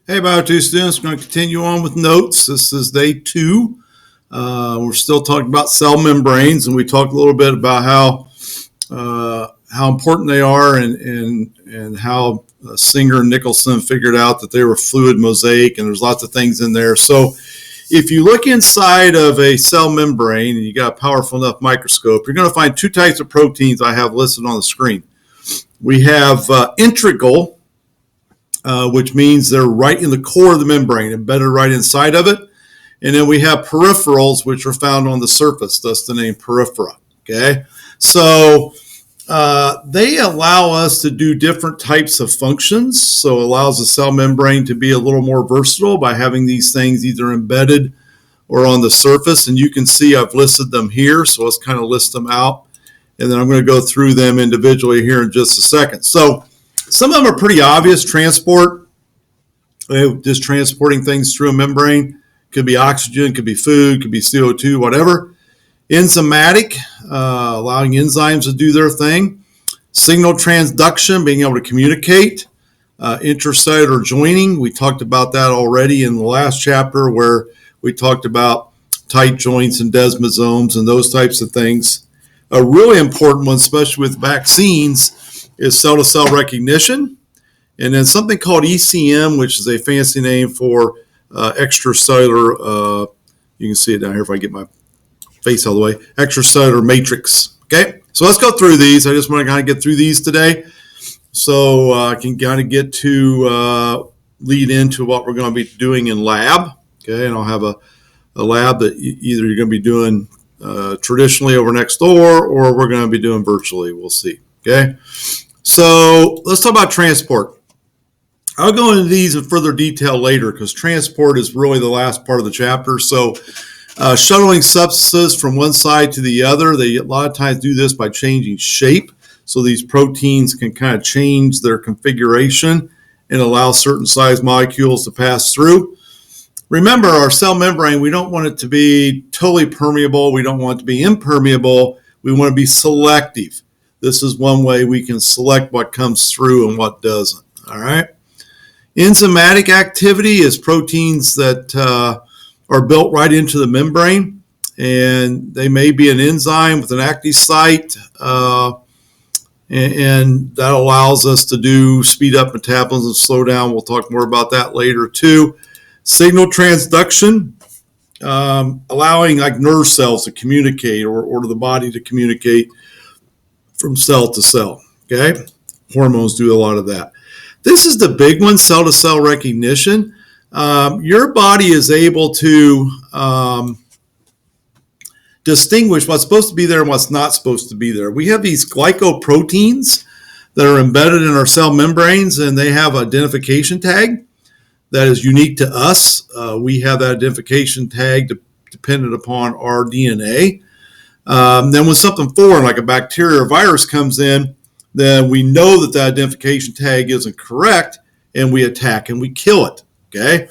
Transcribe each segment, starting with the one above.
Hey, Bio2 students, we're going to continue on with notes. This is day 2. We're still talking about cell membranes, and we talked a little bit about how important they are and how Singer and Nicholson figured out that they were fluid mosaic, and there's lots of things in there. So if you look inside of a cell membrane and you got a powerful enough microscope, you're going to find two types of proteins I have listed on the screen. We have integral, which means they're right in the core of the membrane, embedded right inside of it. And then we have peripherals, which are found on the surface, thus the name periphery. Okay, so they allow us to do different types of functions. So it allows the cell membrane to be a little more versatile by having these things either embedded or on the surface. And you can see I've listed them here, so let's kind of list them out. And then I'm going to go through them individually here in just a second. So some of them are pretty obvious. Transport, just transporting things through a membrane. Could be oxygen, could be food, could be CO2, whatever. Enzymatic, allowing enzymes to do their thing. Signal transduction, being able to communicate. Intracellular joining, we talked about that already in the last chapter where we talked about tight joints and desmosomes and those types of things. A really important one, especially with vaccines, is cell-to-cell recognition, and then something called ECM, which is a fancy name for extracellular, you can see it down here if I get my face out of the way, extracellular matrix. Okay, so let's go through these. I just want to kind of get through these today so I can kind of get to lead into what we're going to be doing in lab. Okay, and I'll have a lab that either you're going to be doing traditionally over next door or we're going to be doing virtually. We'll see. Okay, so let's talk about transport. I'll go into these in further detail later because transport is really the last part of the chapter. So shuttling substances from one side to the other, they a lot of times do this by changing shape. So these proteins can kind of change their configuration and allow certain size molecules to pass through. Remember, our cell membrane, we don't want it to be totally permeable. We don't want it to be impermeable. We want to be selective. This is one way we can select what comes through and what doesn't. All right. Enzymatic activity is proteins that are built right into the membrane, and they may be an enzyme with an active site, and that allows us to speed up metabolism and slow down. We'll talk more about that later too. Signal transduction, allowing like nerve cells to communicate or the body to communicate from cell to cell. Okay, hormones do a lot of that. This is the big one, cell-to-cell recognition. Your body is able to distinguish what's supposed to be there and what's not supposed to be there. We have these glycoproteins that are embedded in our cell membranes, and they have an identification tag that is unique to us. We have that identification tag dependent upon our DNA. Then when something foreign like a bacteria or virus comes in, then we know that the identification tag isn't correct and we attack and we kill it. Okay.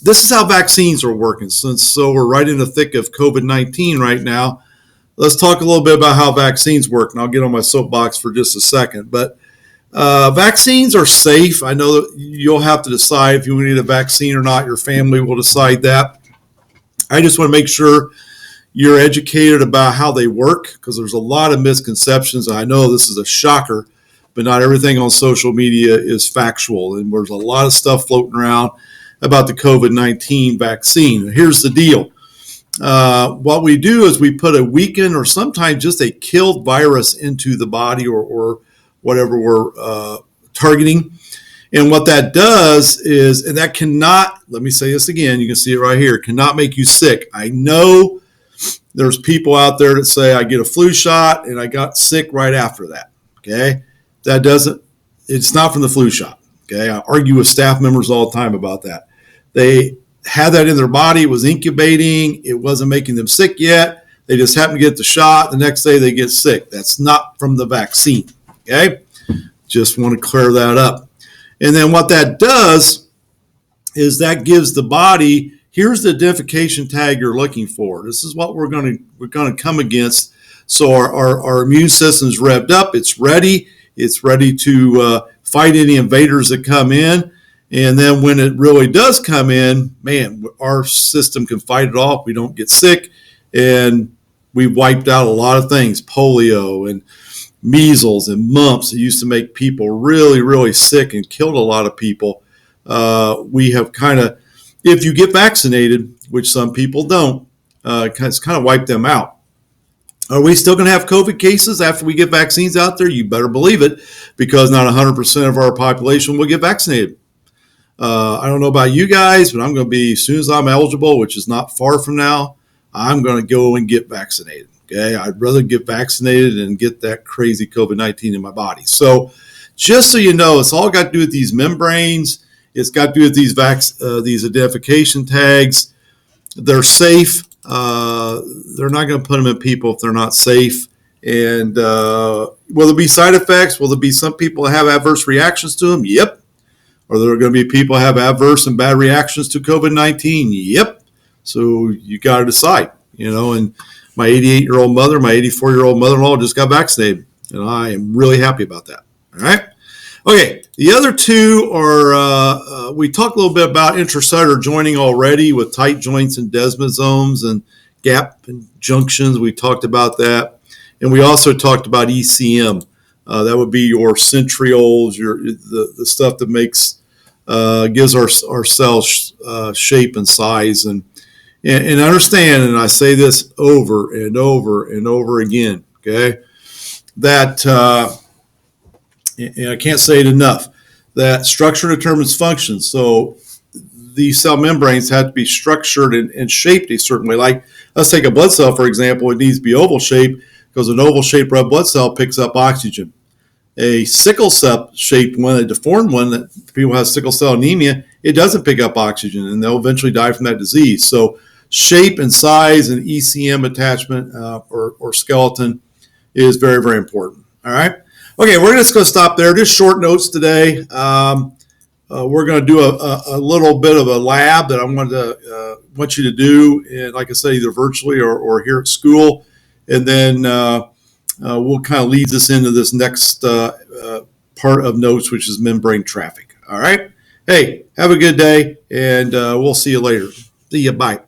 This is how vaccines are working. So we're right in the thick of COVID-19 right now. Let's talk a little bit about how vaccines work, and I'll get on my soapbox for just a second. But vaccines are safe. I know that you'll have to decide if you need a vaccine or not. Your family will decide that. I just want to make sure you're educated about how they work because there's a lot of misconceptions. I know this is a shocker, but not everything on social media is factual. And there's a lot of stuff floating around about the COVID-19 vaccine. Here's the deal. What we do is we put a weakened or sometimes just a killed virus into the body or whatever we're targeting. And what that does is, and that cannot, let me say this again, you can see it right here, cannot make you sick. I know there's people out there that say I get a flu shot and I got sick right after that. Okay. That doesn't, it's not from the flu shot. Okay. I argue with staff members all the time about that. They had that in their body. It was incubating. It wasn't making them sick yet. They just happened to get the shot. The next day they get sick. That's not from the vaccine. Okay. Just want to clear that up. And then what that does is that gives the body, here's the identification tag you're looking for. This is what we're going to come against. So our immune system is revved up. It's ready. It's ready to fight any invaders that come in. And then when it really does come in, man, our system can fight it off. We don't get sick, and we wiped out a lot of things, polio and measles and mumps. It used to make people really, really sick and killed a lot of people. We have kind of, if you get vaccinated, which some people don't, it's kind of wiped them out. Are we still going to have COVID cases after we get vaccines out there? You better believe it, because not 100% of our population will get vaccinated. I don't know about you guys, but I'm going to be, as soon as I'm eligible, which is not far from now, I'm going to go and get vaccinated. Okay, I'd rather get vaccinated and get that crazy COVID-19 in my body. So just so you know, it's all got to do with these membranes. It's got to do with these these identification tags. They're safe. They're not going to put them in people if they're not safe. And will there be side effects? Will there be some people have adverse reactions to them? Yep. Are there going to be people who have adverse and bad reactions to COVID-19? Yep. So you got to decide, and my 88-year-old mother, my 84-year-old mother-in-law just got vaccinated, and I am really happy about that. All right. Okay. The other two are, we talked a little bit about intracellular jointing already with tight joints and desmosomes and gap and junctions. We talked about that. And we also talked about ECM. That would be your centrioles, the stuff that gives our cells shape and size. And understand, and I say this over and over and over again, okay, that, and I can't say it enough, that structure determines function. So these cell membranes have to be structured and shaped a certain way. Like, let's take a blood cell, for example. It needs to be oval shaped because an oval shaped red blood cell picks up oxygen. A sickle cell shaped one, a deformed one, that people have sickle cell anemia, it doesn't pick up oxygen, and they'll eventually die from that disease. So shape and size and ECM attachment or skeleton is very, very important. All right. Okay, we're just going to stop there. Just short notes today. We're going to do a little bit of a lab that I want you to do, and like I said, either virtually or here at school, and then we'll kind of lead us into this next part of notes, which is membrane traffic. All right. Hey, have a good day, and we'll see you later. See you. Bye.